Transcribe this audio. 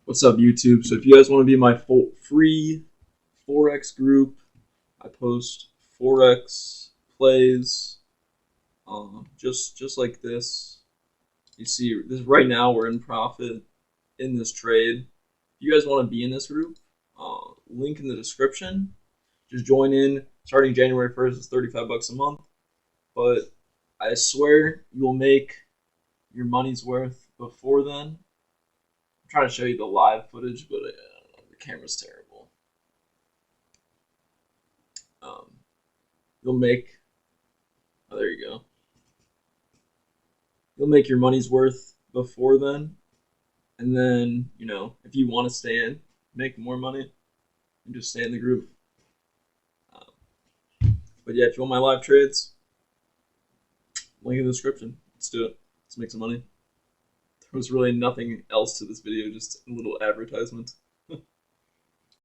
What's up, YouTube? So if you guys want to be in my free forex group, I post forex plays, just like this. You see, this right now we're in profit in this trade. If you guys want to be in this group, link in the description. Just join in. Starting January 1st, it's $35 a month. But I swear you will make your money's worth before then. I'm trying to show you the live footage, but the camera's terrible. You'll make, oh, there you go. You'll make your money's worth before then. And then, if you want to stay in, make more money, and just stay in the group. But yeah, if you want my live trades, link in the description. Let's do it. Let's make some money. There was really nothing else to this video, just a little advertisement.